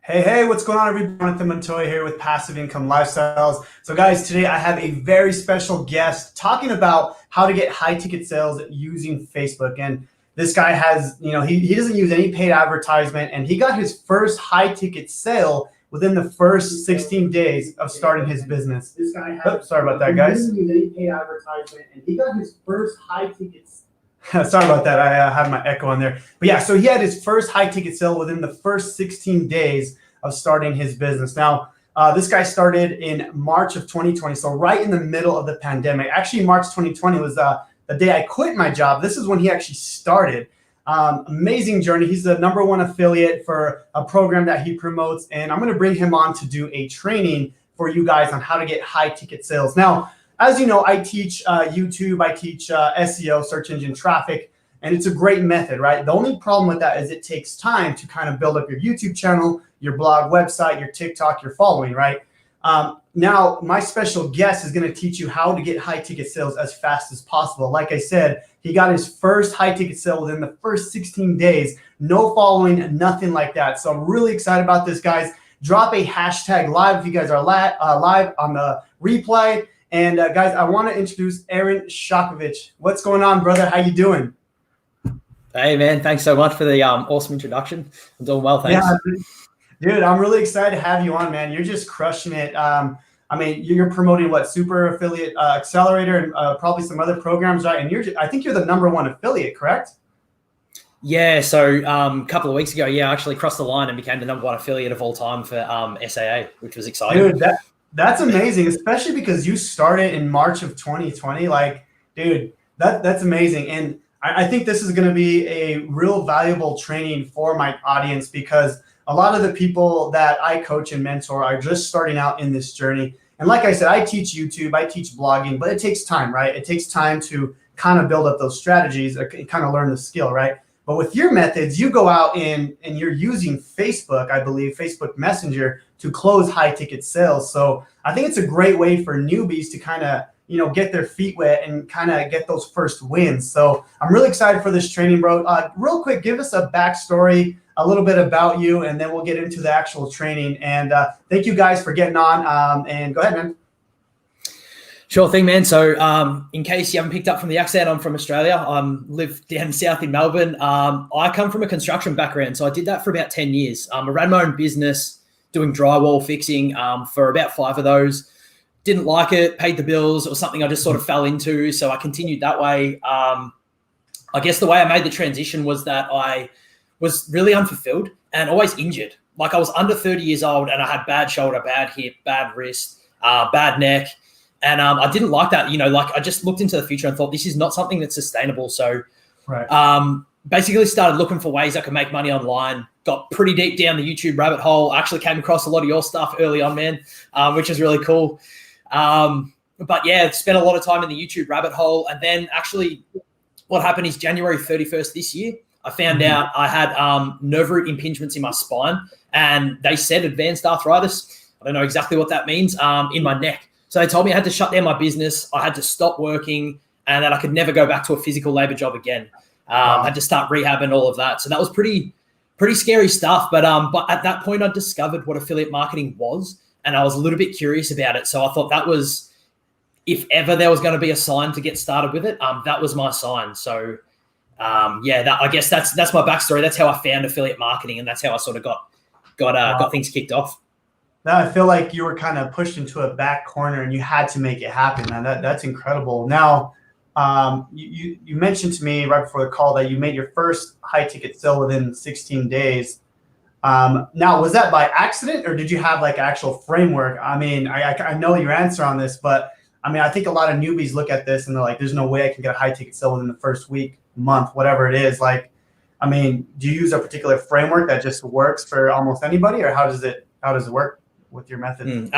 Hey, what's going on, everybody? Jonathan Montoya here with Passive Income Lifestyles. So guys, today I have a very special guest talking about how to get high ticket sales using Facebook. And this guy has, he doesn't use any paid advertisement, and he got his first high ticket sale within the first 16 days of starting his business. This guy has, sorry about that, guys. He doesn't use any paid advertisement, and he got his first high ticket sorry about that. I had my echo on there. But yeah, so he had his first high ticket sale within the first 16 days of starting his business. Now, this guy started in March of 2020, so right in the middle of the pandemic. Actually, March 2020 was the day I quit my job. This is when he actually started. Amazing journey. He's the #1 affiliate for a program that he promotes, and I'm going to bring him on to do a training for you guys on how to get high ticket sales. Now, as you know, I teach YouTube, I teach SEO, search engine traffic, and it's a great method, right? The only problem with that is it takes time to kind of build up your YouTube channel, your blog, website, your TikTok, your following, right? Now, my special guest is going to teach you how to get high ticket sales as fast as possible. Like I said, he got his first high ticket sale within the first 16 days, no following, nothing like that. So I'm really excited about this, guys. Drop a hashtag live if you guys are live on the replay. And guys, I want to introduce Aaron Shakovich. What's going on, brother? How you doing? Hey, man. Thanks so much for the awesome introduction. I'm doing well, thanks. Yeah, dude, I'm really excited to have you on, man. You're just crushing it. I mean, you're promoting what, Super Affiliate Accelerator and probably some other programs, right? And I think you're the #1 affiliate, correct? Yeah, so a couple of weeks ago, I actually crossed the line and became the #1 affiliate of all time for SAA, which was exciting. Dude, that's amazing, especially because you started in March of 2020. Like, dude, that's amazing. And I think this is going to be a real valuable training for my audience, because a lot of the people that I coach and mentor are just starting out in this journey. And like I said, I teach YouTube, I teach blogging, but it takes time, right? It takes time to kind of build up those strategies, kind of learn the skill, right? But with your methods, you go out and you're using Facebook, I believe, Facebook Messenger, to close high ticket sales. So I think it's a great way for newbies to kind of, get their feet wet and kind of get those first wins. So I'm really excited for this training, bro. Real quick, give us a backstory, a little bit about you, and then we'll get into the actual training. And thank you guys for getting on. And go ahead, man. Sure thing, man. So in case you haven't picked up from the accent, I'm from Australia. I live down south in Melbourne. I come from a construction background, so I did that for about 10 years. I ran my own business doing drywall fixing for about 5 of those. Didn't like it, paid the bills. It was something I just sort of fell into, so I continued that way. I guess the way I made the transition was that I was really unfulfilled and always injured. Like, I was under 30 years old and I had bad shoulder, bad hip, bad wrist, bad neck. And I didn't like that. I just looked into the future and thought, this is not something that's sustainable. So basically started looking for ways I could make money online. Got pretty deep down the YouTube rabbit hole. Actually came across a lot of your stuff early on, man, which is really cool. But yeah, spent a lot of time in the YouTube rabbit hole. And then actually what happened is January 31st this year, I found out I had nerve root impingements in my spine, and they said advanced arthritis. I don't know exactly what that means, in my neck. So they told me I had to shut down my business. I had to stop working, and that I could never go back to a physical labor job again. I had to start rehab and all of that. So that was pretty scary stuff. But at that point, I discovered what affiliate marketing was, and I was a little bit curious about it. So I thought that was, if ever there was going to be a sign to get started with it, that was my sign. So I guess that's my backstory. That's how I found affiliate marketing, and that's how I sort of got things kicked off. Now I feel like you were kind of pushed into a back corner and you had to make it happen. Man, that's incredible. Now, you mentioned to me right before the call that you made your first high ticket sale within 16 days. Now, was that by accident, or did you have like actual framework? I mean, I know your answer on this, but I mean, I think a lot of newbies look at this and they're like, there's no way I can get a high ticket sale within the first week, month, whatever it is. Like, I mean, do you use a particular framework that just works for almost anybody, or how does it work with your method?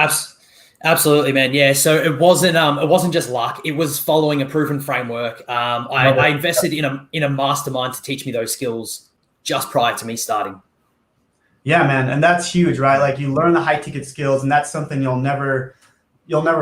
Absolutely, man. Yeah. So it wasn't just luck. It was following a proven framework. I invested in a mastermind to teach me those skills just prior to me starting. Yeah, man. And that's huge, right? Like, you learn the high ticket skills, and that's something you'll never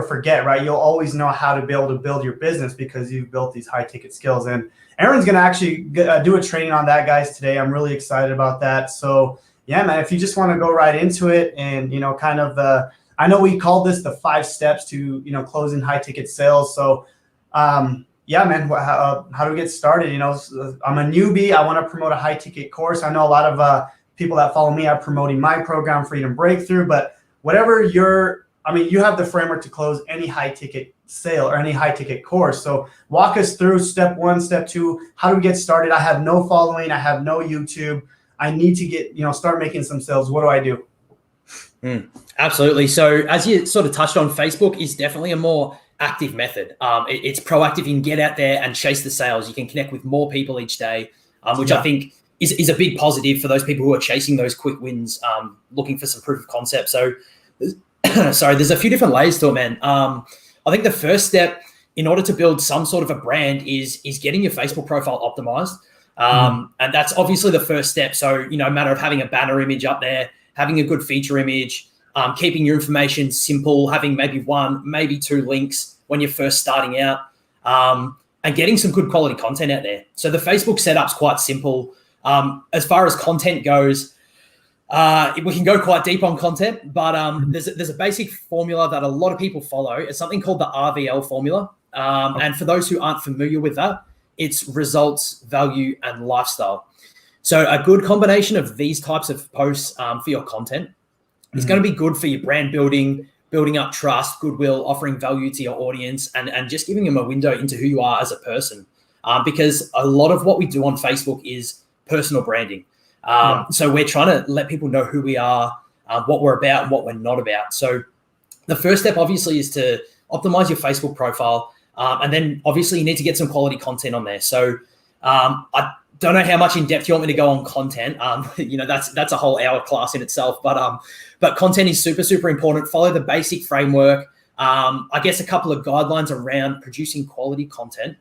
forget, right? You'll always know how to be able to build your business because you've built these high ticket skills. And Aaron's going to actually do a training on that, guys, today. I'm really excited about that. So yeah, man, if you just want to go right into it and, kind of I know we called this the 5 steps to, closing high ticket sales. So, yeah, man, how do we get started? I'm a newbie. I want to promote a high ticket course. I know a lot of people that follow me are promoting my program, Freedom Breakthrough, but whatever you have the framework to close any high ticket sale or any high ticket course. So walk us through step 1, step 2. How do we get started? I have no following. I have no YouTube. I need to get, start making some sales. What do I do? Absolutely. So as you sort of touched on, Facebook is definitely a more active method. It's proactive. You can get out there and chase the sales. You can connect with more people each day, which I think is a big positive for those people who are chasing those quick wins, looking for some proof of concept. So, sorry, there's a few different layers to it, man. I think the first step in order to build some sort of a brand is getting your Facebook profile optimized. And that's obviously the first step. So, a matter of having a banner image up there, having a good feature image, keeping your information simple, having maybe 1, maybe 2 links when you're first starting out, and getting some good quality content out there. So the Facebook setup's quite simple. As far as content goes, we can go quite deep on content, but there's a basic formula that a lot of people follow. It's something called the RVL formula. And for those who aren't familiar with that, it's results, value, and lifestyle. So a good combination of these types of posts for your content is going to be good for your brand building up trust, goodwill, offering value to your audience, and just giving them a window into who you are as a person. Because a lot of what we do on Facebook is personal branding. So we're trying to let people know who we are, what we're about, and what we're not about. So the first step obviously is to optimize your Facebook profile. And then obviously you need to get some quality content on there. So I don't know how much in depth you want me to go on content. That's a whole hour class in itself, but content is super, super important. Follow the basic framework. I guess a couple of guidelines around producing quality content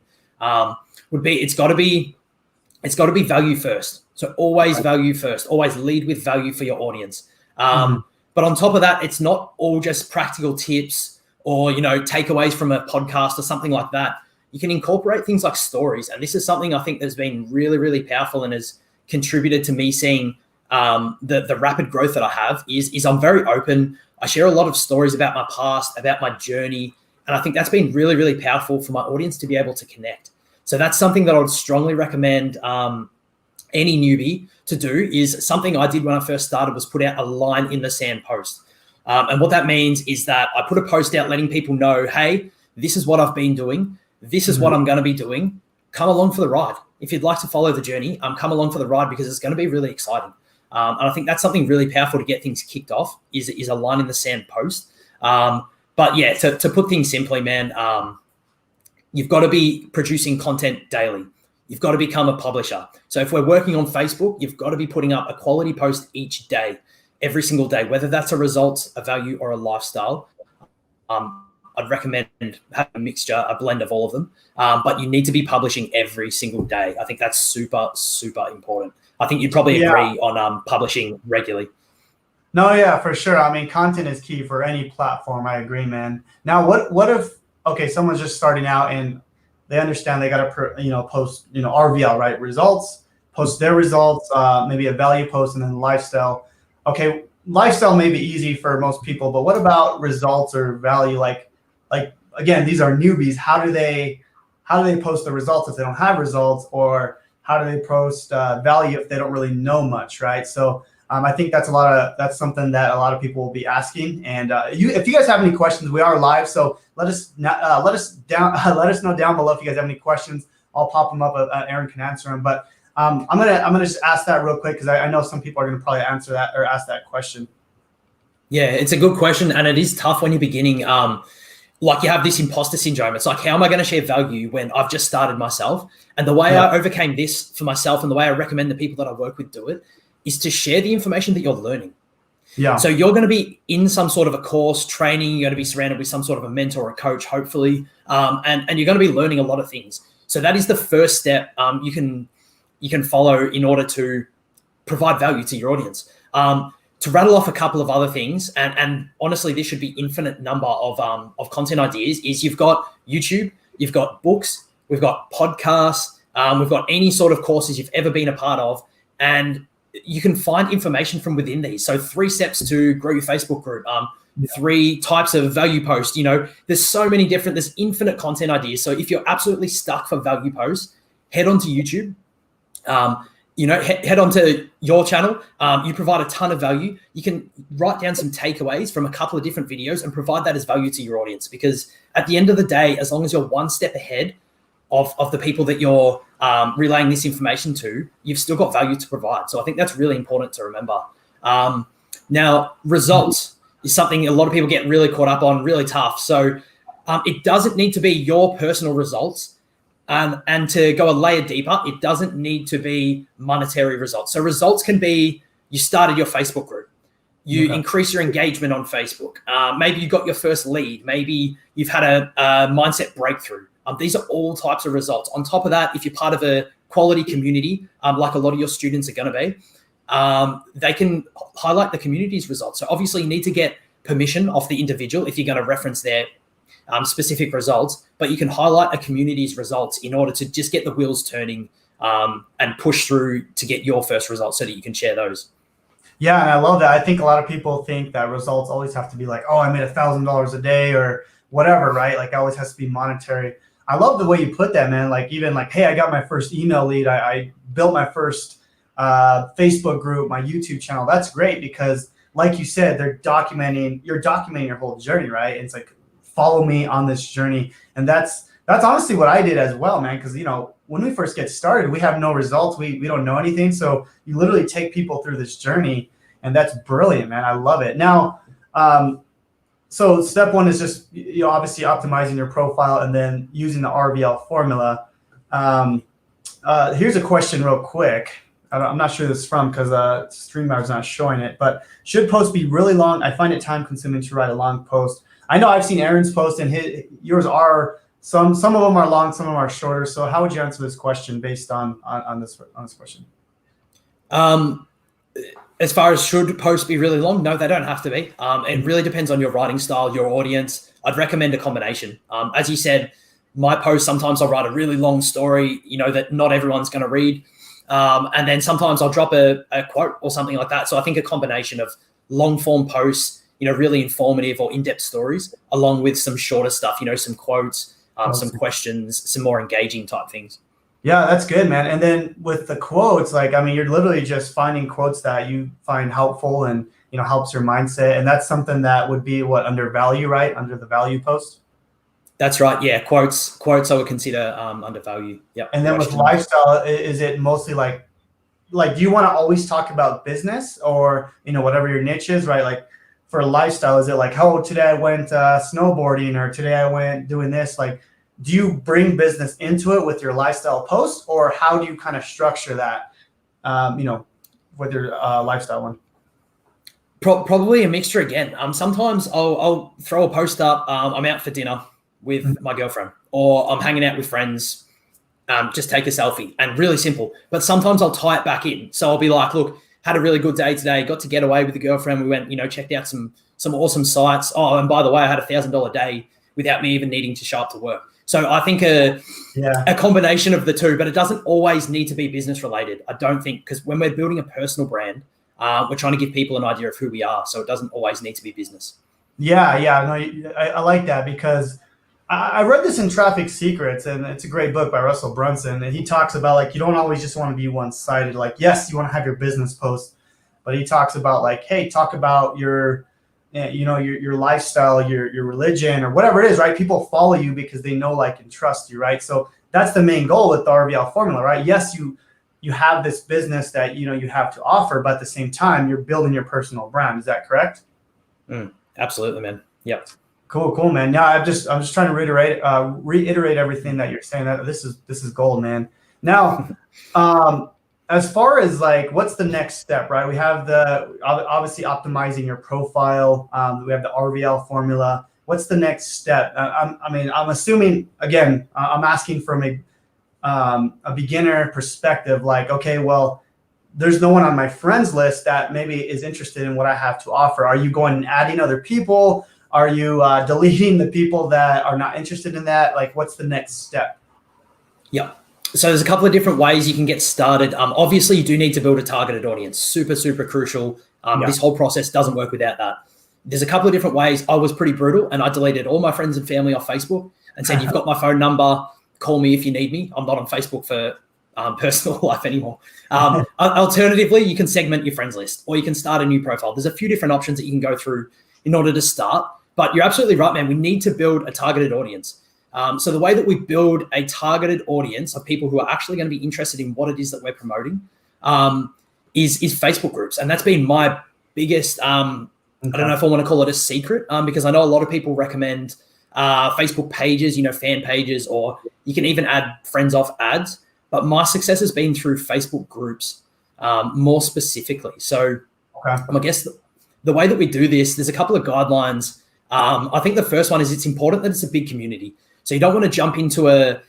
would be, it's got to be value first. So always value first, always lead with value for your audience. But on top of that, it's not all just practical tips or, takeaways from a podcast or something like that. You can incorporate things like stories. And this is something I think that's been really, really powerful and has contributed to me seeing the rapid growth that I have is I'm very open. I share a lot of stories about my past, about my journey. And I think that's been really, really powerful for my audience to be able to connect. So that's something that I would strongly recommend any newbie to do. Is something I did when I first started was put out a line in the sand post. And what that means is that I put a post out letting people know, hey, this is what I've been doing. This is what I'm going to be doing. Come along for the ride. If you'd like to follow the journey, come along for the ride because it's going to be really exciting. And I think that's something really powerful to get things kicked off is a line in the sand post. But yeah, to put things simply, man, you've got to be producing content daily. You've got to become a publisher. So if we're working on Facebook, you've got to be putting up a quality post each day, every single day, whether that's a results, a value, or a lifestyle. I'd recommend having a mixture, a blend of all of them. But you need to be publishing every single day. I think that's super, super important. I think you'd probably agree on publishing regularly. No, yeah, for sure. I mean, content is key for any platform. I agree, man. Now, what if, someone's just starting out and they understand they got to, post, RVL, right? Results, post their results, maybe a value post, and then lifestyle. Okay, lifestyle may be easy for most people, but what about results or value? Like again, these are newbies. How do they post the results if they don't have results, or how do they post value if they don't really know much, right? So I think that's something that a lot of people will be asking. And if you guys have any questions, we are live, so let us know down below if you guys have any questions. I'll pop them up. Aaron can answer them. But I'm gonna just ask that real quick because I know some people are gonna probably answer that or ask that question. Yeah, it's a good question, and it is tough when you're beginning. Like you have this imposter syndrome. It's like, how am I going to share value when I've just started myself? And the way I overcame this for myself and the way I recommend the people that I work with do it is to share the information that you're learning. Yeah. So you're going to be in some sort of a course, training. You're going to be surrounded with some sort of a mentor or a coach, hopefully. And you're going to be learning a lot of things. So that is the first step you can follow in order to provide value to your audience. To rattle off a couple of other things, and honestly, this should be infinite number of content ideas, is you've got YouTube, you've got books, we've got podcasts, we've got any sort of courses you've ever been a part of. And you can find information from within these. So 3 steps to grow your Facebook group, 3 types of value posts. There's so many different, there's infinite content ideas. So if you're absolutely stuck for value posts, head onto YouTube. Head onto your channel. You provide a ton of value. You can write down some takeaways from a couple of different videos and provide that as value to your audience, because at the end of the day, as long as you're one step ahead of the people that you're relaying this information to, you've still got value to provide. So I think that's really important to remember. Now, results is something a lot of people get really caught up on, really tough. So it doesn't need to be your personal results. And to go a layer deeper, it doesn't need to be monetary results. So results can be, you started your Facebook group, you increase your engagement on Facebook. Maybe you got your first lead. Maybe you've had a mindset breakthrough. These are all types of results. On top of that, if you're part of a quality community, like a lot of your students are going to be, they can highlight the community's results. So obviously you need to get permission off the individual if you're going to reference their specific results, but you can highlight a community's results in order to just get the wheels turning and push through to get your first results so that you can share those. Yeah, and I love that. I think a lot of people think that results always have to be like, oh, I made $1,000 a day or whatever, right? Like, it always has to be monetary. I love the way you put that, man. Like, even like, hey, I got my first email lead. I built my first Facebook group, my YouTube channel. That's great because, like you said, you're documenting your whole journey, right? And it's like, follow me on this journey. And that's honestly what I did as well, man. Because, when we first get started, we have no results. We don't know anything. So you literally take people through this journey, and that's brilliant, man. I love it. Now, so step 1 is just, obviously optimizing your profile and then using the RVL formula. Here's a question real quick. I'm not sure this is from because StreamYard's not showing it, but should posts be really long? I find it time consuming to write a long post. I know I've seen Aaron's post and yours are, some of them are long, some of them are shorter. So how would you answer this question based on this question? As far as should posts be really long? No, they don't have to be. It really depends on your writing style, your audience. I'd recommend a combination. As you said, my posts, sometimes I'll write a really long story, that not everyone's going to read. And then sometimes I'll drop a quote or something like that. So I think a combination of long form posts, really informative or in-depth stories, along with some shorter stuff, some quotes, some questions, some more engaging type things. Yeah, that's good, man. And then with the quotes, you're literally just finding quotes that you find helpful and, helps your mindset. And that's something that would be under value, right? Under the value post. That's right. Yeah. Quotes I would consider under value. Yeah. And then with lifestyle, is it mostly like, do you want to always talk about business or, whatever your niche is, right? Like for lifestyle, is it like, oh, today I went snowboarding or today I went doing this? Like, do you bring business into it with your lifestyle posts, or how do you kind of structure that, with your lifestyle one? Probably a mixture again. Sometimes I'll throw a post up. I'm out for dinner with my girlfriend, or I'm hanging out with friends. Just take a selfie, and really simple. But sometimes I'll tie it back in. So I'll be like, look, had a really good day today. Got to get away with the girlfriend. We went, checked out some awesome sites. Oh, and by the way, I had a $1,000 day without me even needing to show up to work. So I think a combination of the two, but it doesn't always need to be business related. I don't think, because when we're building a personal brand, we're trying to give people an idea of who we are. So it doesn't always need to be business. Yeah. No, I like that because I read this in Traffic Secrets, and it's a great book by Russell Brunson. And he talks about you don't always just want to be one-sided. Like, yes, you want to have your business post, but he talks about hey, talk about your lifestyle, your religion, or whatever it is, right? People follow you because they know, like, and trust you, right? So that's the main goal with the RVL formula, right? Yes, you have this business that you have to offer, but at the same time, you're building your personal brand. Is that correct? Absolutely, man. Yep. Cool, man. Yeah, I'm just trying to reiterate everything that you're saying. That this is gold, man. Now, as far as what's the next step, right? We have obviously optimizing your profile. We have the RVL formula. What's the next step? I'm assuming, again, I'm asking from a beginner perspective. Like, okay, well, there's no one on my friends list that maybe is interested in what I have to offer. Are you going and adding other people? Are you deleting the people that are not interested in that? Like, what's the next step? Yeah. So there's a couple of different ways you can get started. Obviously, you do need to build a targeted audience. Super, super crucial. This whole process doesn't work without that. There's a couple of different ways. I was pretty brutal, and I deleted all my friends and family off Facebook and said, you've got my phone number. Call me if you need me. I'm not on Facebook for personal life anymore. Alternatively, you can segment your friends list, or you can start a new profile. There's a few different options that you can go through in order to start. But you're absolutely right, man. We need to build a targeted audience. So the way that we build a targeted audience of people who are actually going to be interested in what it is that we're promoting is Facebook groups. And that's been my biggest, I don't know if I want to call it a secret, because I know a lot of people recommend Facebook pages, fan pages, or you can even add friends off ads. But my success has been through Facebook groups more specifically. So I guess the way that we do this, there's a couple of guidelines. I think the first one is it's important that it's a big community. So you don't want to jump into a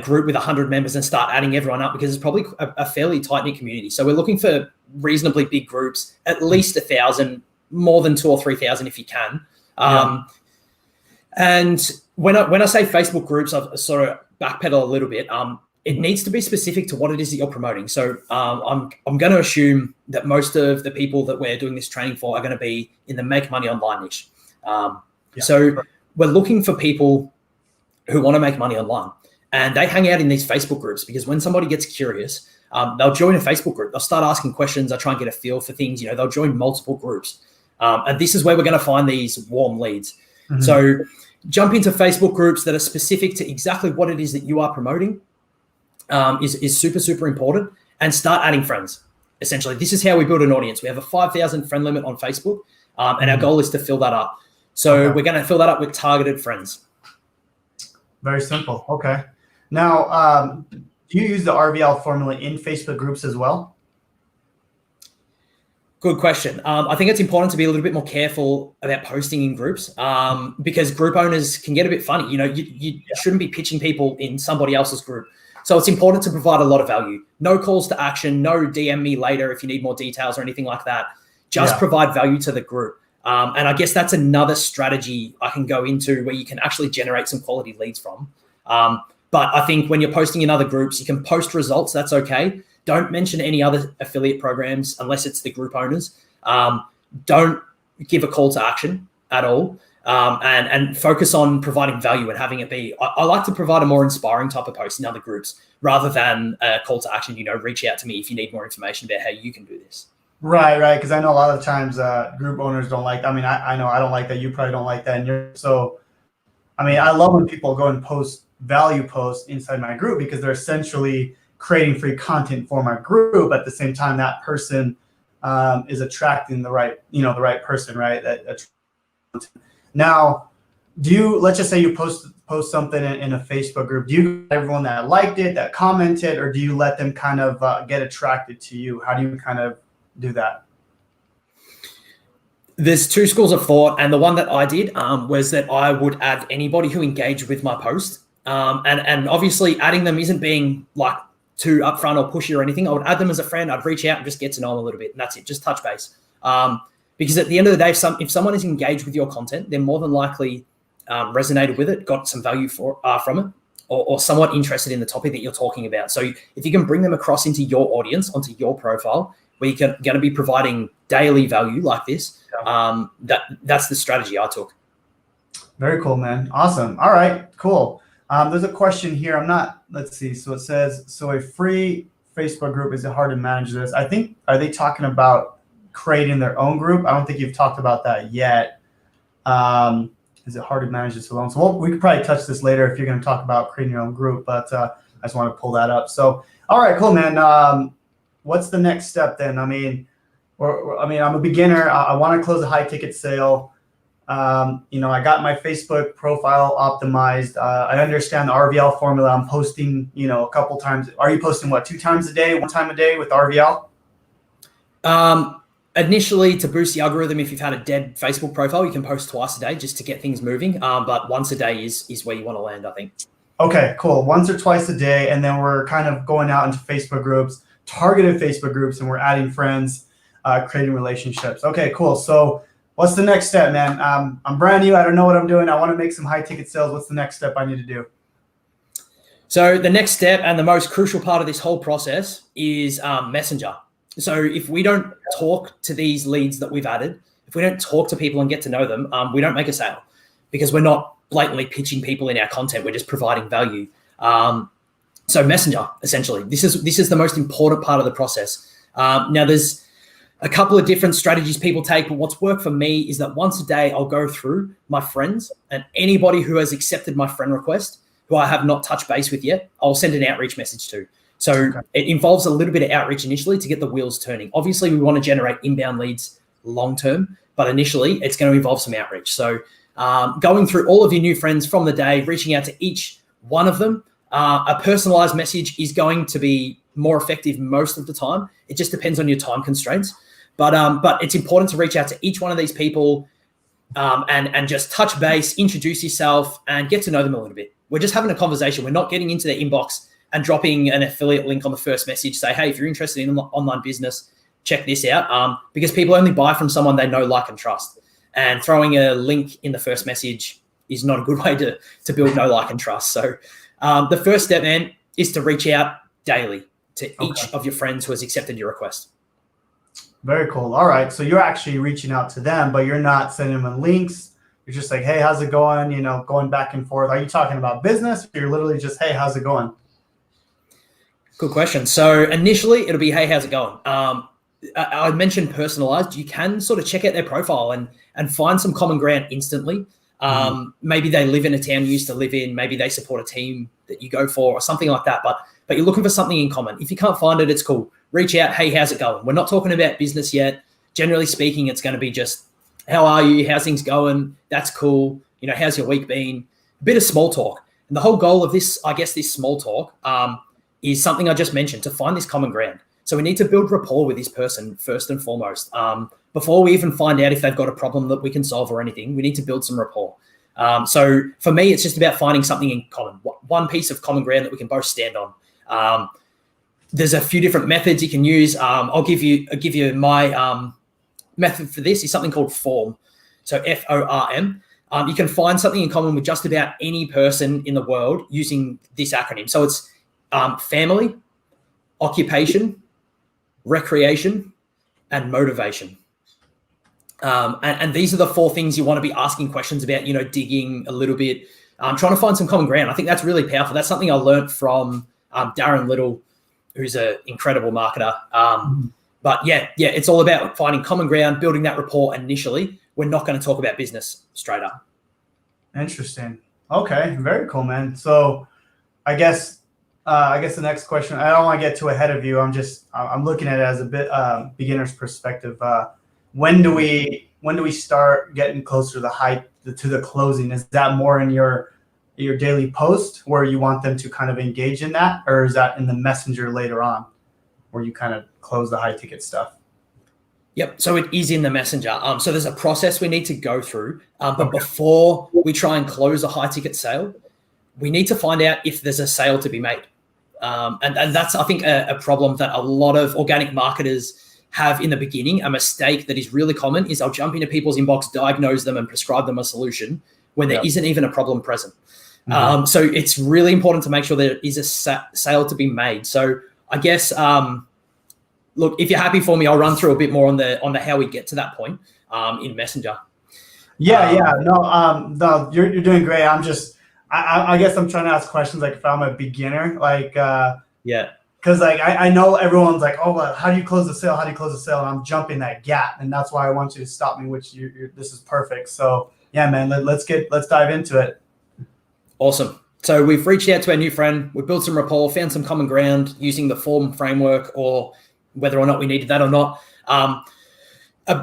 group with 100 members and start adding everyone up, because it's probably a fairly tight-knit community. So we're looking for reasonably big groups, at least 1,000, more than 2,000 or 3,000 if you can. And when I say Facebook groups, I've sort of backpedal a little bit. It needs to be specific to what it is that you're promoting. So I'm going to assume that most of the people that we're doing this training for are going to be in the make money online niche. So we're looking for people who want to make money online, and they hang out in these Facebook groups, because when somebody gets curious, they'll join a Facebook group. They'll start asking questions. They'll try and get a feel for things. They'll join multiple groups. And this is where we're going to find these warm leads. So jump into Facebook groups that are specific to exactly what it is that you are promoting is super, super important, and start adding friends. Essentially, this is how we build an audience. We have a 5,000 friend limit on Facebook, and our goal is to fill that up. So we're going to fill that up with targeted friends. Very simple. Okay. Now, do you use the RVL formula in Facebook groups as well? Good question. I think it's important to be a little bit more careful about posting in groups, because group owners can get a bit funny. You shouldn't be pitching people in somebody else's group. So it's important to provide a lot of value. No calls to action, no DM me later if you need more details or anything like that. Just provide value to the group. And I guess that's another strategy I can go into where you can actually generate some quality leads from. But I think when you're posting in other groups, you can post results. That's okay. Don't mention any other affiliate programs unless it's the group owners. Don't give a call to action at all. And focus on providing value and having it be, I like to provide a more inspiring type of post in other groups rather than a call to action, reach out to me if you need more information about how you can do this. Right. Because I know a lot of times group owners don't like, I know I don't like that. You probably don't like that. I love when people go and post value posts inside my group, because they're essentially creating free content for my group. At the same time, that person is attracting the right person, right? Now, let's just say you post something in a Facebook group. Do you get everyone that liked it, that commented, or do you let them kind of get attracted to you? How do you kind of do that? There's two schools of thought, and the one that I did was that I would add anybody who engaged with my post. And obviously adding them isn't being like too upfront or pushy or anything. I would add them as a friend. I'd reach out and just get to know them a little bit, and that's it. Just touch base. Because at the end of the day, if someone is engaged with your content, they're more than likely resonated with it, got some value from it, or somewhat interested in the topic that you're talking about. So if you can bring them across into your audience, onto your profile, where you're going to be providing daily value like this, that's the strategy I took. Very cool, man. Awesome. All right, cool. There's a question here. Let's see. So it says, so a free Facebook group, is it hard to manage this? I think, are they talking about creating their own group? I don't think you've talked about that yet. Is it hard to manage this alone? So we could probably touch this later if you're going to talk about creating your own group, but I just want to pull that up. So, all right, cool, man. What's the next step then? I'm a beginner. I want to close a high ticket sale. I got my Facebook profile optimized. I understand the RVL formula. I'm posting, a couple times. Are you posting 2 times a day, 1 time a day with RVL? Initially, to boost the algorithm, if you've had a dead Facebook profile, you can post twice a day just to get things moving. But once a day is where you want to land, I think. Okay, cool. Once or twice a day, and then we're kind of going out into Facebook groups, targeted Facebook groups, and we're adding friends, creating relationships. Okay, cool. So what's the next step, man? I'm brand new. I don't know what I'm doing. I want to make some high ticket sales. What's the next step I need to do? So the next step and the most crucial part of this whole process is Messenger. So if we don't talk to these leads that we've added, if we don't talk to people and get to know them, we don't make a sale because we're not blatantly pitching people in our content. We're just providing value. So Messenger, essentially, this is the most important part of the process. Now, there's a couple of different strategies people take, but what's worked for me is that once a day, I'll go through my friends and anybody who has accepted my friend request, who I have not touched base with yet, I'll send an outreach message to. So It involves a little bit of outreach initially to get the wheels turning. Obviously, we want to generate inbound leads long-term, but initially it's going to involve some outreach. So going through all of your new friends from the day, reaching out to each one of them, a personalized message is going to be more effective most of the time. It just depends on your time constraints. But it's important to reach out to each one of these people and just touch base, introduce yourself, and get to know them a little bit. We're just having a conversation. We're not getting into their inbox and dropping an affiliate link on the first message. Say, hey, if you're interested in online business, check this out. Because people only buy from someone they know, like, and trust. And throwing a link in the first message is not a good way to build know, like, and trust. So the first step, man, is to reach out daily to each of your friends who has accepted your request. Very cool. All right. So you're actually reaching out to them, but you're not sending them links. You're just like, hey, how's it going? You know, going back and forth. Are you talking about business? Or you're literally just, hey, how's it going? Good question. So initially it'll be, hey, how's it going? I mentioned personalized. You can sort of check out their profile and find some common ground instantly. Maybe they live in a town you used to live in. Maybe they support a team that you go for or something like that. But you're looking for something in common. If you can't find it, it's cool. Reach out. Hey, how's it going? We're not talking about business yet. Generally speaking, it's going to be just, how are you? How's things going? That's cool. You know, how's your week been? A bit of small talk. And the whole goal of this, I guess, this small talk is something I just mentioned, to find this common ground. So we need to build rapport with this person first and foremost. Before we even find out if they've got a problem that we can solve or anything, we need to build some rapport. So for me, it's just about finding something in common, one piece of common ground that we can both stand on. There's a few different methods you can use. I'll give you my method for this is something called FORM. So FORM. You can find something in common with just about any person in the world using this acronym. So it's family, occupation, recreation, and motivation. And these are the four things you want to be asking questions about, you know, digging a little bit, trying to find some common ground. I think that's really powerful. That's something I learned from Darren Little, who's an incredible marketer. But yeah, it's all about finding common ground, building that rapport initially. We're not going to talk about business straight up. Interesting. Okay, very cool, man. So I guess the next question, I don't want to get too ahead of you. I'm looking at it as a bit beginner's perspective. When do we start getting closer to the closing? Is that more in your daily post where you want them to kind of engage in that, or is that in the messenger later on where you kind of close the high ticket stuff? Yep. So it is in the messenger. So there's a process we need to go through. But before we try and close a high ticket sale, we need to find out if there's a sale to be made. And that's, I think, a problem that a lot of organic marketers have in the beginning. A mistake that is really common is I'll jump into people's inbox, diagnose them, and prescribe them a solution when there isn't even a problem present. So it's really important to make sure there is a sale to be made. So I guess, look, if you're happy for me, I'll run through a bit more on the how we get to that point in Messenger. No, you're doing great. I guess I'm trying to ask questions like if I'm a beginner, because I know everyone's like, oh, well, how do you close the sale? And I'm jumping that gap, and that's why I want you to stop me. Which this is perfect. So yeah, man, let's dive into it. Awesome. So we've reached out to our new friend. We built some rapport, found some common ground using the FORM framework, or whether or not we needed that or not. And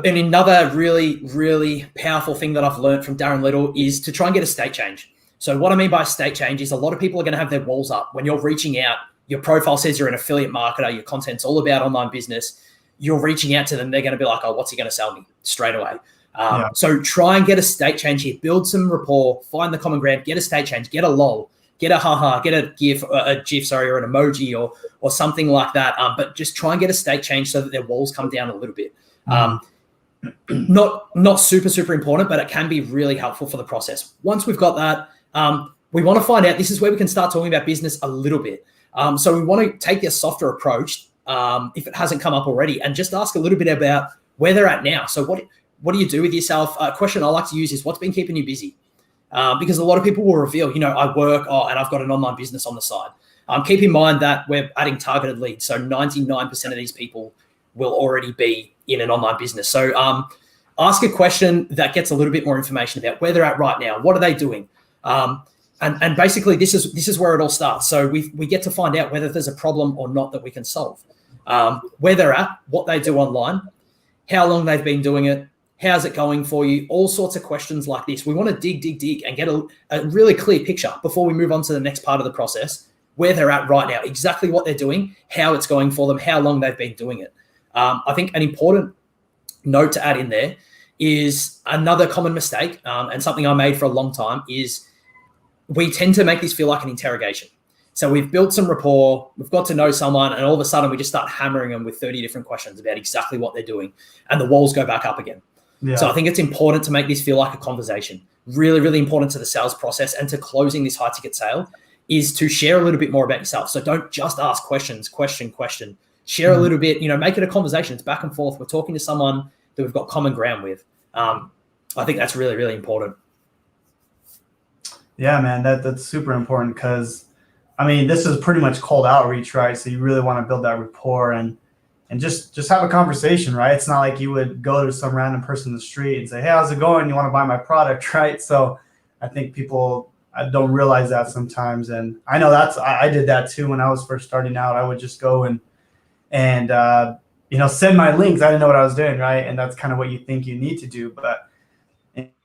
another really, really powerful thing that I've learned from Darren Little is to try and get a state change. So what I mean by state change is a lot of people are going to have their walls up. When you're reaching out, your profile says you're an affiliate marketer, your content's all about online business, you're reaching out to them, they're going to be like, oh, what's he going to sell me straight away? So try and get a state change here, build some rapport, find the common ground, get a state change, get a lol, get a haha, get a GIF, or an emoji or something like that. But just try and get a state change so that their walls come down a little bit. Not super, super important, but it can be really helpful for the process. Once we've got that, we want to find out, this is where we can start talking about business a little bit. So we want to take a softer approach if it hasn't come up already, and just ask a little bit about where they're at now. So what do you do with yourself? A question I like to use is, what's been keeping you busy? Because a lot of people will reveal, I work and I've got an online business on the side. Keep in mind that we're adding targeted leads. So 99% of these people will already be in an online business. So ask a question that gets a little bit more information about where they're at right now. What are they doing? And basically this is where it all starts. So we get to find out whether there's a problem or not that we can solve. Where they're at, what they do online, how long they've been doing it, how's it going for you, all sorts of questions like this. We want to dig and get a really clear picture before we move on to the next part of the process, where they're at right now, exactly what they're doing, how it's going for them, how long they've been doing it. I think an important note to add in there is another common mistake, and something I made for a long time, is we tend to make this feel like an interrogation. So we've built some rapport, we've got to know someone, and all of a sudden we just start hammering them with 30 different questions about exactly what they're doing, and the walls go back up again. Yeah. So I think it's important to make this feel like a conversation. Really, really important to the sales process and to closing this high ticket sale is to share a little bit more about yourself. So don't just ask questions, question. Share a little bit, make it a conversation. It's back and forth. We're talking to someone that we've got common ground with. I think that's really, really important. Yeah, man, that's super important because, this is pretty much cold outreach, right? So you really want to build that rapport and just have a conversation, right? It's not like you would go to some random person in the street and say, hey, how's it going? You want to buy my product, right? So I think people don't realize that sometimes. And I know I did that too when I was first starting out. I would just go and send my links. I didn't know what I was doing, right? And that's kind of what you think you need to do. But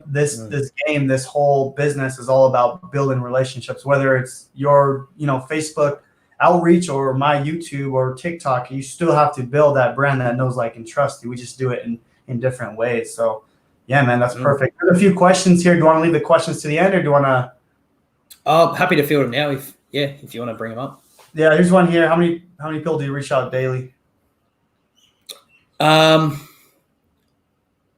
this game, this whole business is all about building relationships, whether it's your, Facebook outreach or my YouTube or TikTok. You still have to build that brand that knows, like, and trust you. We just do it in different ways. So yeah, man, that's perfect. There's a few questions here. Do you want to leave the questions to the end, or do you want to? I'm happy to field them now if you want to bring them up. Yeah, here's one here. How many people do you reach out daily?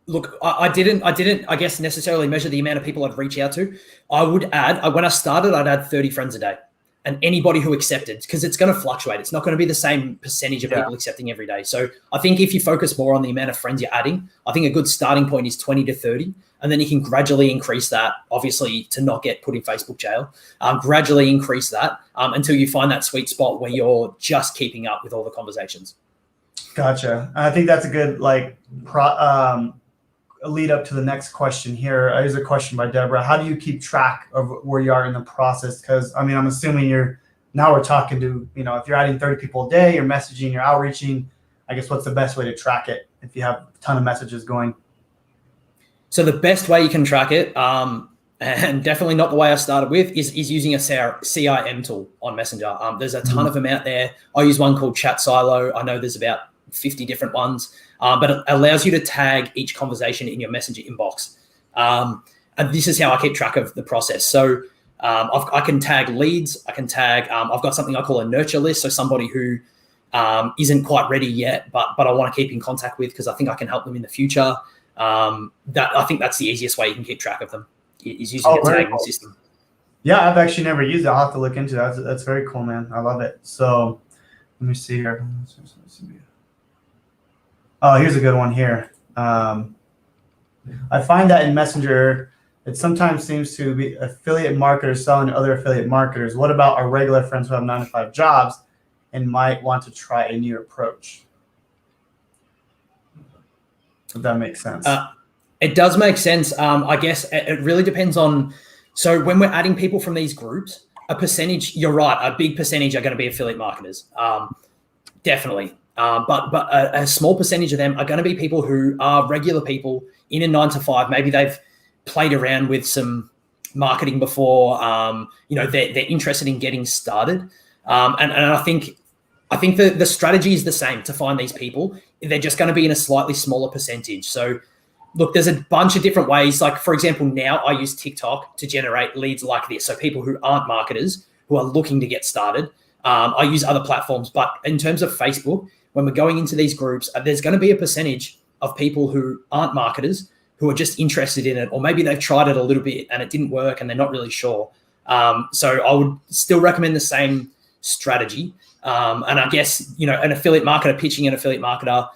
Look, I didn't, I guess, necessarily measure the amount of people I'd reach out to. I would add, when I started, I'd add 30 friends a day, and anybody who accepted, because it's going to fluctuate. It's not going to be the same percentage of people accepting every day. So I think if you focus more on the amount of friends you're adding, I think a good starting point is 20 to 30. And then you can gradually increase that, obviously, to not get put in Facebook jail. Gradually increase that until you find that sweet spot where you're just keeping up with all the conversations. Gotcha. I think that's a good lead up to the next question here. Here's a question by Deborah. How do you keep track of where you are in the process? Because I'm assuming we're talking to, if you're adding 30 people a day, you're messaging, you're outreaching. I guess what's the best way to track it if you have a ton of messages going? So the best way you can track it, and definitely not the way I started with, is using a CRM tool on Messenger. There's a ton of them out there. I use one called Chat Silo. I know there's about 50 different ones, but it allows you to tag each conversation in your Messenger inbox. And this is how I keep track of the process. So I can tag leads. I can tag, I've got something I call a nurture list. So somebody who isn't quite ready yet, but I want to keep in contact with because I think I can help them in the future. I think that's the easiest way you can keep track of them, is using a tagging system. Yeah, I've actually never used it. I'll have to look into that. That's very cool, man. I love it. So let me see here. Oh, here's a good one here. I find that in Messenger, it sometimes seems to be affiliate marketers selling to other affiliate marketers. What about our regular friends who have 9 to 5 jobs and might want to try a new approach? If that makes sense. It does make sense. I guess it really depends on. So when we're adding people from these groups, a percentage, you're right, a big percentage are going to be affiliate marketers. Definitely. But a small percentage of them are going to be people who are regular people in a 9 to 5. Maybe they've played around with some marketing before. They're interested in getting started. And I think the strategy is the same to find these people. They're just going to be in a slightly smaller percentage. So look, there's a bunch of different ways. Like, for example, now I use TikTok to generate leads like this. So people who aren't marketers, who are looking to get started. I use other platforms. But in terms of Facebook, when we're going into these groups, there's going to be a percentage of people who aren't marketers who are just interested in it, or maybe they've tried it a little bit and it didn't work and they're not really sure. So I would still recommend the same strategy. And I guess, an affiliate marketer pitching an affiliate marketer.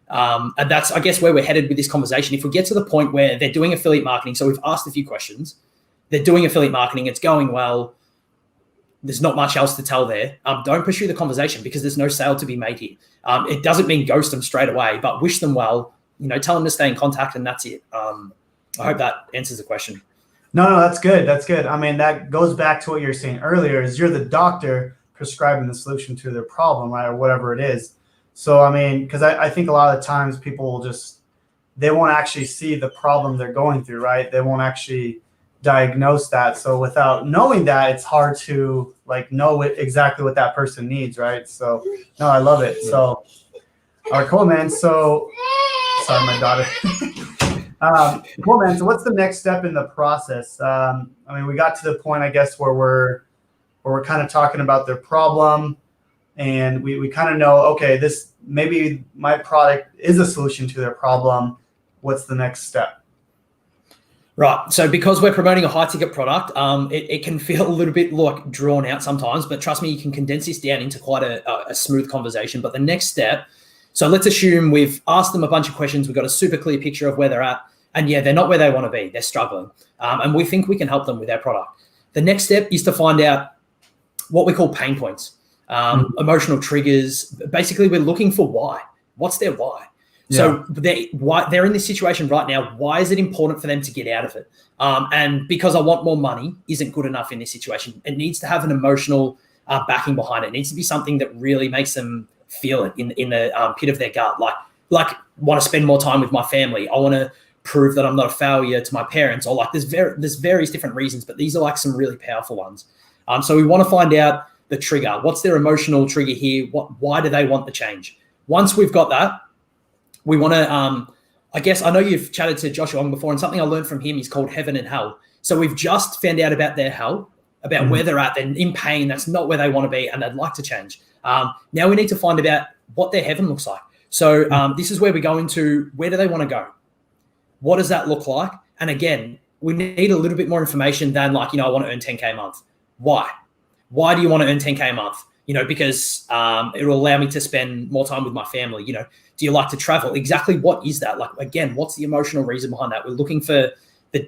And that's, I guess, where we're headed with this conversation. If we get to the point where they're doing affiliate marketing, so we've asked a few questions, they're doing affiliate marketing, it's going well, there's not much else to tell there. Don't pursue the conversation because there's no sale to be made here. It doesn't mean ghost them straight away, but wish them well, tell them to stay in contact, and that's it. I hope that answers the question. No, that's good. That's good. I mean, that goes back to what you were saying earlier, is you're the doctor prescribing the solution to their problem, right? Or whatever it is. So, I mean, because I think a lot of the times people will they won't actually see the problem they're going through, right? They won't actually diagnose that. So without knowing that, it's hard to know exactly what that person needs, right? So, no, I love it. So, all right, cool, man. So, sorry, my daughter. Cool, man. So what's the next step in the process? I mean, we got to the point, I guess, where we're kind of talking about their problem, and we kind of know, okay, maybe my product is a solution to their problem. What's the next step? Right. So because we're promoting a high ticket product, it can feel a little bit drawn out sometimes, but trust me, you can condense this down into quite a smooth conversation. But the next step, so let's assume we've asked them a bunch of questions. We've got a super clear picture of where they're at. And yeah, they're not where they want to be. They're struggling. And we think we can help them with our product. The next step is to find out what we call pain points, emotional triggers. Basically, we're looking for why. What's their why? Yeah. So they're in this situation right now. Why is it important for them to get out of it? And because I want more money isn't good enough in this situation. It needs to have an emotional backing behind it. It needs to be something that really makes them feel it in the pit of their gut. Like want to spend more time with my family. I want to prove that I'm not a failure to my parents, or there's various different reasons, but these are some really powerful ones. So we want to find out the trigger. What's their emotional trigger here? Why do they want the change? Once we've got that, we want to, I guess, I know you've chatted to Joshua Ong before, and something I learned from him is called heaven and hell. So we've just found out about their hell, about where they're at. They're in pain. That's not where they want to be, and they'd like to change. Now we need to find out what their heaven looks like. So this is where we go into, where do they want to go? What does that look like? And again, we need a little bit more information than I want to earn 10K a month. Why? Why do you want to earn 10K a month? Because it will allow me to spend more time with my family. Do you like to travel? Exactly what is that? Again, what's the emotional reason behind that? We're looking for the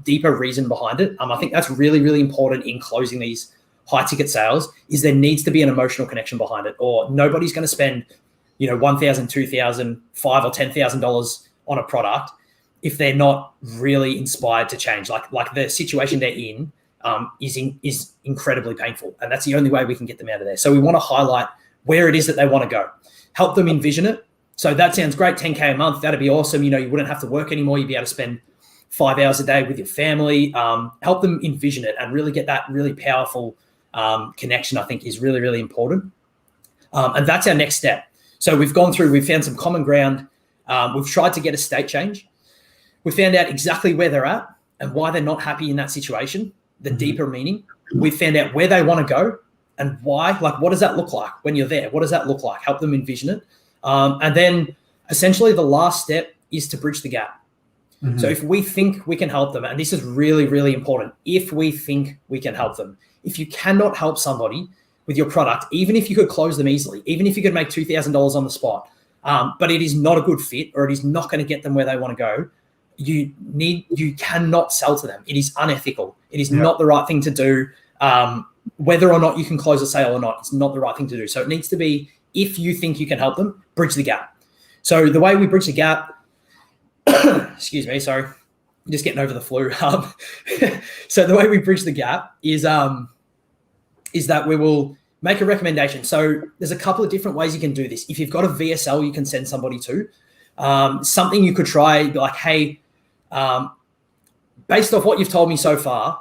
deeper reason behind it. I think that's really, really important in closing these high ticket sales, is there needs to be an emotional connection behind it, or nobody's going to spend, $1,000, $2,000, $5,000 or $10,000 on a product if they're not really inspired to change. Like the situation they're in is incredibly painful, and that's the only way we can get them out of there. So we want to highlight where it is that they want to go, help them envision it. So that sounds great, 10K a month, that'd be awesome. You wouldn't have to work anymore. You'd be able to spend 5 hours a day with your family. Help them envision it and really get that really powerful connection, I think, is really, really important. And that's our next step. So we've found some common ground. We've tried to get a state change. We found out exactly where they're at and why they're not happy in that situation, the deeper meaning. We found out where they want to go and why. What does that look like when you're there? What does that look like? Help them envision it. And then essentially the last step is to bridge the gap. So if we think we can help them, and this is really, really important, if we think we can help them, if you cannot help somebody with your product, even if you could close them easily, even if you could make $2,000 on the spot, but it is not a good fit, or it is not going to get them where they want to go, you cannot sell to them. It is unethical. It is not the right thing to do. Whether or not you can close a sale or not, it's not the right thing to do. So it needs to be, if you think you can help them, bridge the gap. So the way we bridge the gap, excuse me, sorry, I'm just getting over the flu. So the way we bridge the gap is that we will make a recommendation. So there's a couple of different ways you can do this. If you've got a VSL you can send somebody to, something you could try, like, hey, based off what you've told me so far,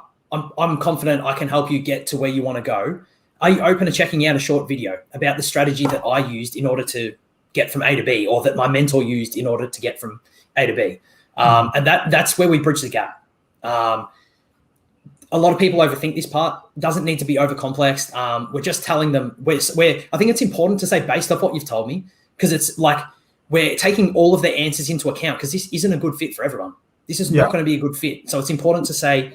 I'm confident I can help you get to where you want to go. Are you open to checking out a short video about the strategy that I used in order to get from A to B, or that my mentor used in order to get from A to B? And that's where we bridge the gap. A lot of people overthink this part. It doesn't need to be overcomplex. We're just telling them I think it's important to say, based off what you've told me, because it's like we're taking all of the answers into account, because this isn't a good fit for everyone. This is not going to be a good fit. So it's important to say,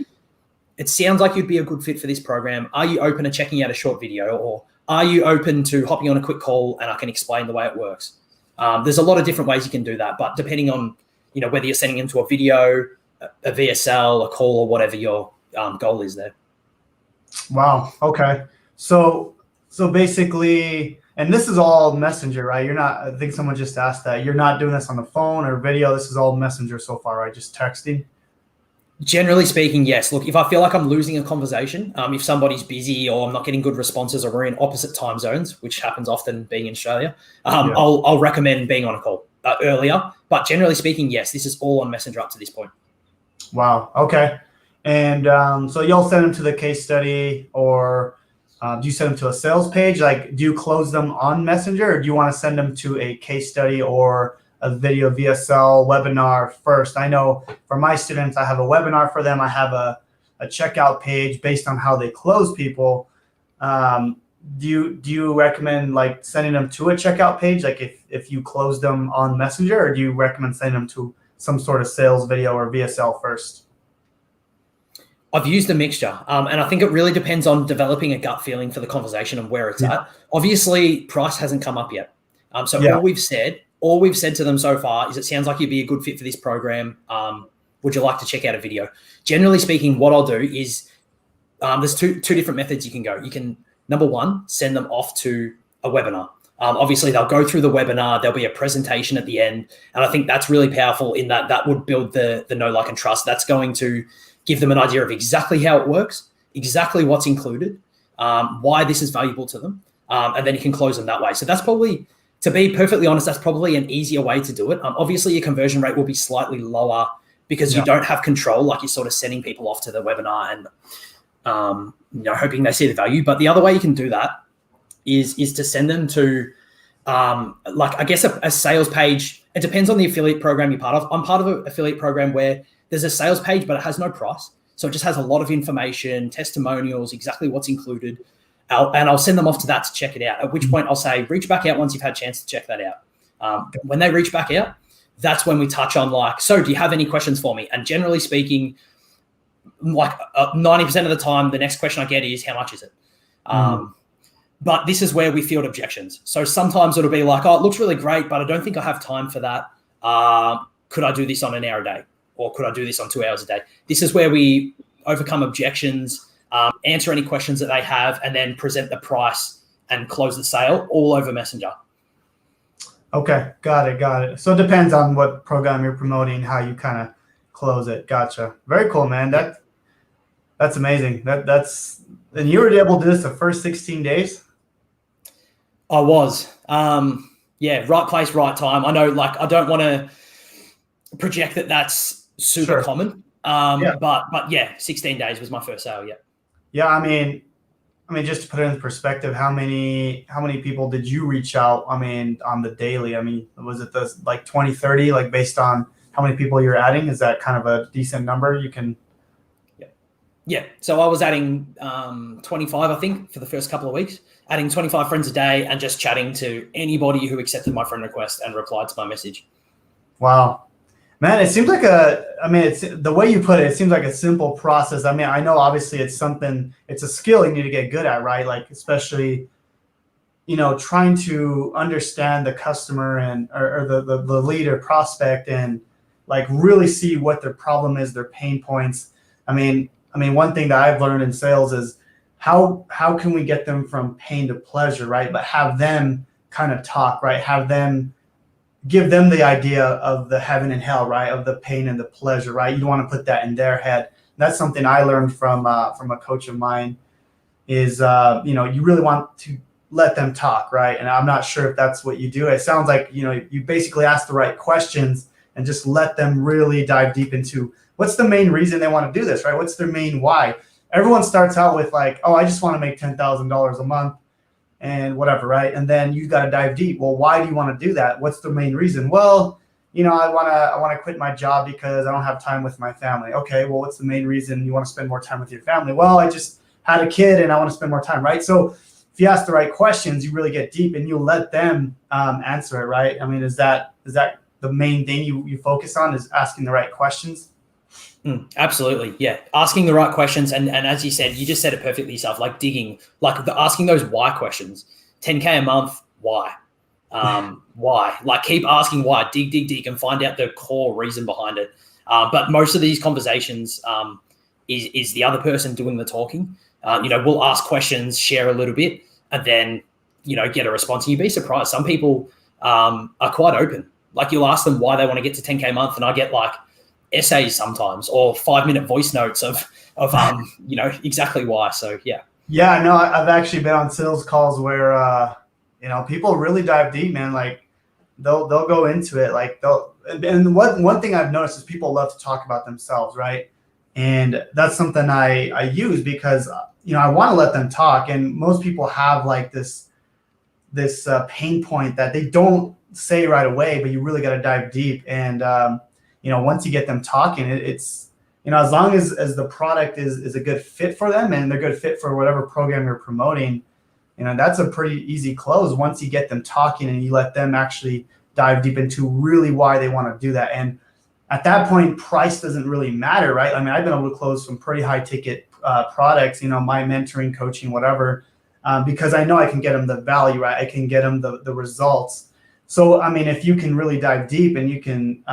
it sounds like you'd be a good fit for this program. Are you open to checking out a short video, or are you open to hopping on a quick call and I can explain the way it works? There's a lot of different ways you can do that, but depending on, whether you're sending them to a video, a VSL, a call, or whatever your goal is there. Wow. Okay. So basically, and this is all Messenger, right? You're not, I think someone just asked that. You're not doing this on the phone or video. This is all Messenger so far, right? Just texting. Generally speaking, yes. Look, if I feel like I'm losing a conversation, if somebody's busy or I'm not getting good responses or we're in opposite time zones, which happens often being in Australia, I'll recommend being on a call earlier. But generally speaking, yes, this is all on Messenger up to this point. Wow. Okay. And so you'll send them to the case study, or do you send them to a sales page? Like, do you close them on Messenger, or do you want to send them to a case study or a video VSL webinar first? I know for my students, I have a webinar for them. I have a checkout page based on how they close people. Do you recommend like sending them to a checkout page, like if you close them on Messenger, or do you recommend sending them to some sort of sales video or VSL first? I've used a mixture, and I think it really depends on developing a gut feeling for the conversation and where it's at. Obviously, price hasn't come up yet. All we've said to them so far is it sounds like you'd be a good fit for this program. Would you like to check out a video? Generally speaking, what I'll do is there's two different methods you can go. You can, number one, send them off to a webinar. Obviously, they'll go through the webinar. There'll be a presentation at the end. And I think that's really powerful in that would build the know, like, and trust. That's going to give them an idea of exactly how it works, exactly what's included, why this is valuable to them. And then you can close them that way. So that's probably, to be perfectly honest, that's probably an easier way to do it. Obviously, your conversion rate will be slightly lower because you don't have control, like you're sort of sending people off to the webinar and hoping they see the value. But the other way you can do that is to send them to, a sales page. It depends on the affiliate program you're part of. I'm part of an affiliate program where there's a sales page, but it has no price. So it just has a lot of information, testimonials, exactly what's included. And I'll send them off to that to check it out, at which point I'll say, reach back out once you've had a chance to check that out. When they reach back out, that's when we touch on so do you have any questions for me? And generally speaking, 90% of the time, the next question I get is, how much is it? But this is where we field objections. So sometimes it'll be like, oh, it looks really great, but I don't think I have time for that. Could I do this on an hour a day? Or could I do this on 2 hours a day? This is where we overcome objections, answer any questions that they have, and then present the price and close the sale all over Messenger. Okay, got it. So it depends on what program you're promoting, how you kind of close it. Gotcha. Very cool, man. That's amazing. And you were able to do this the first 16 days? I was. Right place, right time. I know, I don't want to project that that's super common. But 16 days was my first sale. Yeah. Yeah. I mean, just to put it in perspective, how many people did you reach out? I mean, on the daily, was it 20, 30, based on how many people you're adding? Is that kind of a decent number you can? Yeah. So I was adding 25, I think, for the first couple of weeks, adding 25 friends a day and just chatting to anybody who accepted my friend request and replied to my message. Wow. Man, it seems like it's the way you put it, it seems like a simple process. I know obviously it's a skill you need to get good at, right? Especially, trying to understand the customer or the lead or prospect and really see what their problem is, their pain points. One thing that I've learned in sales is how can we get them from pain to pleasure, right? But have them kind of talk, right? Give them the idea of the heaven and hell, right? Of the pain and the pleasure, right? You don't want to put that in their head. That's something I learned from a coach of mine is, you really want to let them talk, right? And I'm not sure if that's what you do. It sounds like, you basically ask the right questions and just let them really dive deep into what's the main reason they want to do this, right? What's their main why? Everyone starts out with I just want to make $10,000 a month and whatever, right? And then you got to dive deep. Well, why do you want to do that? What's the main reason? Well, I want to quit my job because I don't have time with my family. Okay, well, what's the main reason you want to spend more time with your family? Well, I just had a kid and I want to spend more time, right? So if you ask the right questions, you really get deep and you let them answer it, right? Is that the main thing you focus on is asking the right questions? Absolutely. Yeah. Asking the right questions. And as you said, you just said it perfectly yourself, like digging, like asking those why questions. 10K a month, why? Why? Like keep asking why, dig, and find out the core reason behind it. But most of these conversations is the other person doing the talking. We'll ask questions, share a little bit, and then, get a response. And you'd be surprised. Some people are quite open. Like you'll ask them why they want to get to 10K a month, and I get like essays sometimes or 5-minute voice notes of exactly why. So yeah. Yeah, no, I've actually been on sales calls where people really dive deep, man. Like they'll go into it, like and one thing I've noticed is people love to talk about themselves, right? And that's something I use because I want to let them talk, and most people have like this pain point that they don't say right away, but you really got to dive deep. And once you get them talking, it's as long as the product is a good fit for them and they're a good fit for whatever program you're promoting, that's a pretty easy close once you get them talking and you let them actually dive deep into really why they want to do that. And at that point, price doesn't really matter, right? I mean, I've been able to close some pretty high ticket products, my mentoring, coaching, whatever, because I know I can get them the value, right? I can get them the results. So, I mean, if you can really dive deep and you can,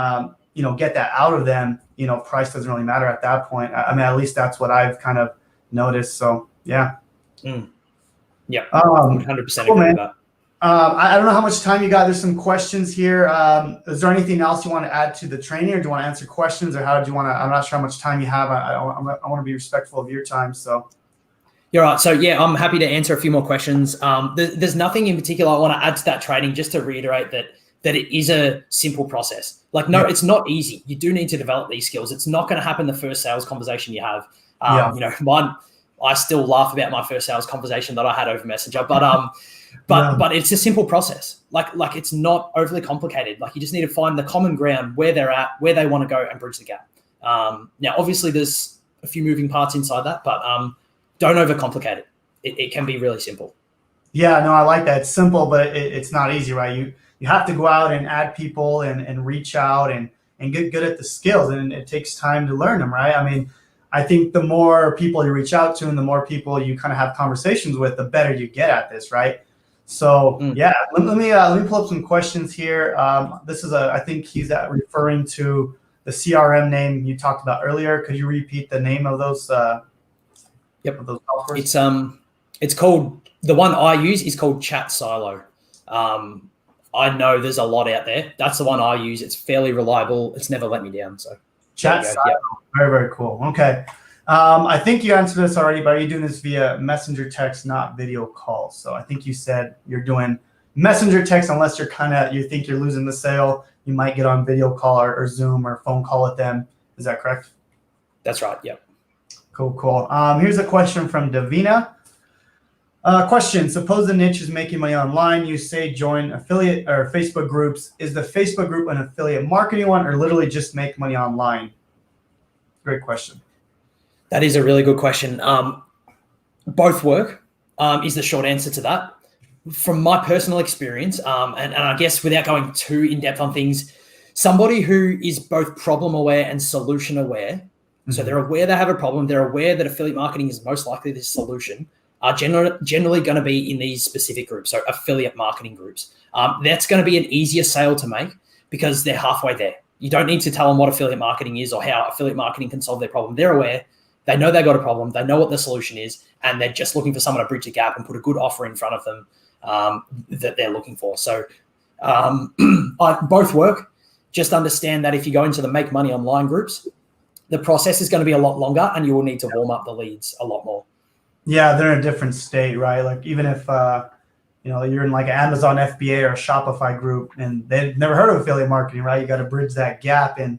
get that out of them, price doesn't really matter at that point. I mean, at least that's what I've kind of noticed. So, yeah. Yeah, 100% agree with that. I don't know how much time you got. There's some questions here. Is there anything else you want to add to the training, or do you want to answer questions, or how do you want to? I'm not sure how much time you have. I want to be respectful of your time. So. You're right. So yeah, I'm happy to answer a few more questions. There's nothing in particular I want to add to that training. Just to reiterate that it is a simple process. Like, no, It's not easy. You do need to develop these skills. It's not going to happen the first sales conversation you have. I still laugh about my first sales conversation that I had over Messenger, but it's a simple process. Like it's not overly complicated. Like you just need to find the common ground where they're at, where they want to go, and bridge the gap. Now, obviously, there's a few moving parts inside that, but don't overcomplicate it. It can be really simple. Yeah, no, I like that. It's simple, but it's not easy, right? You have to go out and add people and reach out and get good at the skills, and it takes time to learn them, right? I mean, I think the more people you reach out to and the more people you kind of have conversations with, the better you get at this, right? So yeah, let me pull up some questions here. This is I think he's referring to the CRM name you talked about earlier. Could you repeat the name of those? Yep. Of those golf courses? It's called, the one I use is called Chat Silo. I know there's a lot out there. That's the one I use. It's fairly reliable. It's never let me down. So Chat Silo. Yep. Very, very cool. Okay. I think you answered this already, but are you doing this via messenger text, not video calls? So I think you said you're doing messenger text unless you think you're losing the sale. You might get on video call or Zoom or phone call with them. Is that correct? That's right. Yep. Cool. Here's a question from Davina. Question: suppose the niche is making money online. You say join affiliate or Facebook groups. Is the Facebook group an affiliate marketing one, or literally just make money online? Great question. That is a really good question. Both work is the short answer to that. From my personal experience, and I guess without going too in-depth on things, somebody who is both problem aware and solution aware, so they're aware they have a problem, they're aware that affiliate marketing is most likely the solution, are generally going to be in these specific groups, so affiliate marketing groups. That's going to be an easier sale to make because they're halfway there. You don't need to tell them what affiliate marketing is or how affiliate marketing can solve their problem. They're aware. They know they got a problem. They know what the solution is, and they're just looking for someone to bridge the gap and put a good offer in front of them that they're looking for. So both work. Just understand that if you go into the make money online groups, the process is going to be a lot longer, and you will need to warm up the leads a lot more. Yeah, they're in a different state, right? Like even if you're in like an Amazon FBA or a Shopify group, and they've never heard of affiliate marketing, right? You got to bridge that gap and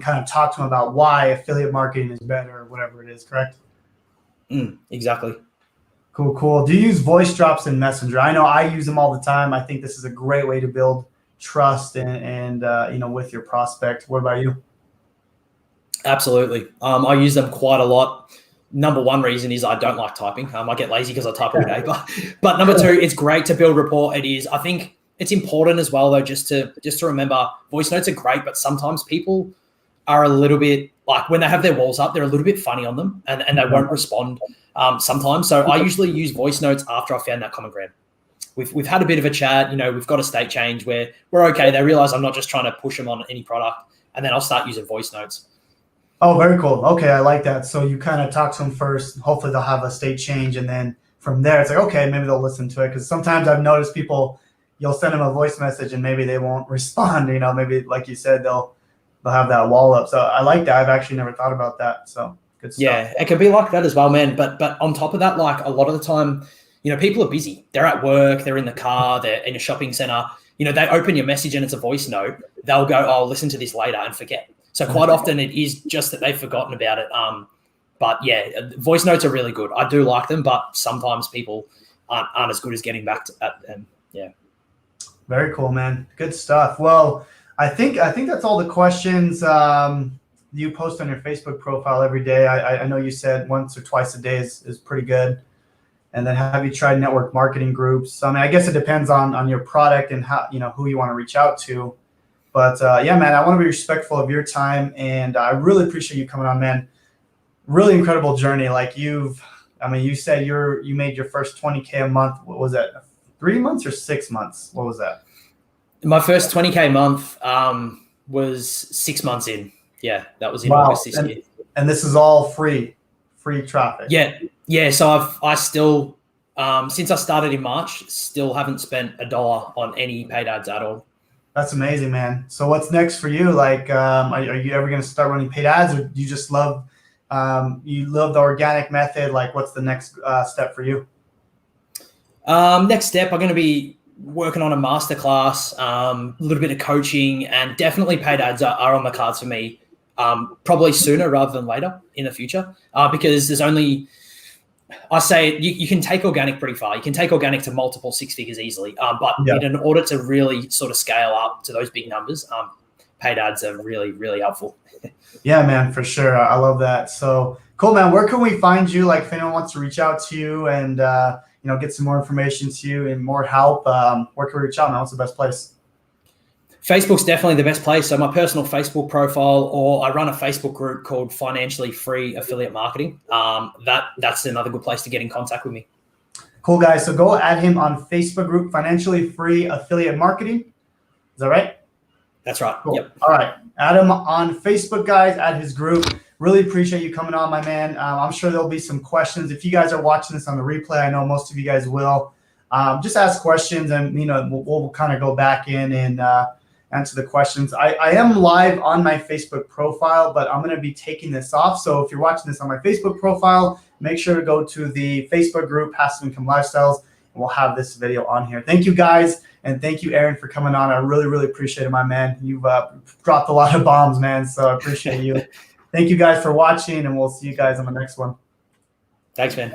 kind of talk to them about why affiliate marketing is better or whatever it is, correct? Exactly. Cool. Do you use voice drops in Messenger? I know I use them all the time. I think this is a great way to build trust and with your prospect. What about you? Absolutely. I use them quite a lot. Number one reason is I don't like typing. I get lazy because I type all day. But number two, it's great to build rapport. It is. I think it's important as well, though, just to remember voice notes are great, but sometimes people are a little bit like when they have their walls up, they're a little bit funny on them, and they won't respond sometimes. So I usually use voice notes after I found that common ground. We've had a bit of a chat, we've got a state change where we're okay. They realize I'm not just trying to push them on any product, and then I'll start using voice notes. Oh, very cool. Okay, I like that. So you kind of talk to them first. Hopefully they'll have a state change, and then from there it's like, okay, maybe they'll listen to it. Because sometimes I've noticed people, you'll send them a voice message and maybe they won't respond. Maybe like you said, they'll have that wall up. So I like that. I've actually never thought about that. So good stuff. Yeah, it can be like that as well, man. But on top of that, like a lot of the time, people are busy. They're at work, they're in the car, they're in a shopping center. They open your message and it's a voice note. They'll go, oh, I'll listen to this later, and forget. So quite often it is just that they've forgotten about it. But yeah, voice notes are really good. I do like them, but sometimes people aren't as good as getting back at them. Yeah. Very cool, man. Good stuff. Well, I think that's all the questions you post on your Facebook profile every day. I know you said once or twice a day is pretty good. And then have you tried network marketing groups? I mean, I guess it depends on your product and how who you want to reach out to. But yeah, man, I want to be respectful of your time, and I really appreciate you coming on, man. Really incredible journey. Like you said you made your first 20K a month. What was that? 3 months or 6 months? What was that? My first 20K month was 6 months in. Yeah, that was in August this year. And this is all free traffic. Yeah. So I still, since I started in March, still haven't spent $1 on any paid ads at all. That's amazing, man. So what's next for you? Like, are you ever going to start running paid ads, or do you just love the organic method? Like, what's the next step for you? Next step, I'm going to be working on a masterclass, a little bit of coaching, and definitely paid ads are on the cards for me. Probably sooner rather than later in the future, because there's only, I say you can take organic pretty far. You can take organic to multiple six figures easily, but in order to really sort of scale up to those big numbers, paid ads are really, really helpful. Yeah, man, for sure. I love that. So cool, man. Where can we find you? Like, if anyone wants to reach out to you and get some more information to you and more help, where can we reach out, man? What's the best place? Facebook's definitely the best place. So my personal Facebook profile, or I run a Facebook group called Financially Free Affiliate Marketing. That's another good place to get in contact with me. Cool, guys. So go add him on Facebook group, Financially Free Affiliate Marketing. Is that right? That's right. Cool. Yep. All right. Add him on Facebook, guys. Add his group. Really appreciate you coming on, my man. I'm sure there'll be some questions. If you guys are watching this on the replay, I know most of you guys will. Just ask questions, and we'll kind of go back in and answer the questions. I am live on my Facebook profile, but I'm going to be taking this off. So if you're watching this on my Facebook profile, make sure to go to the Facebook group, Passive Income Lifestyles, and we'll have this video on here. Thank you, guys, and thank you, Aaron, for coming on. I really, really appreciate it, my man. You've dropped a lot of bombs, man, so I appreciate you. Thank you, guys, for watching, and we'll see you guys on the next one. Thanks, man.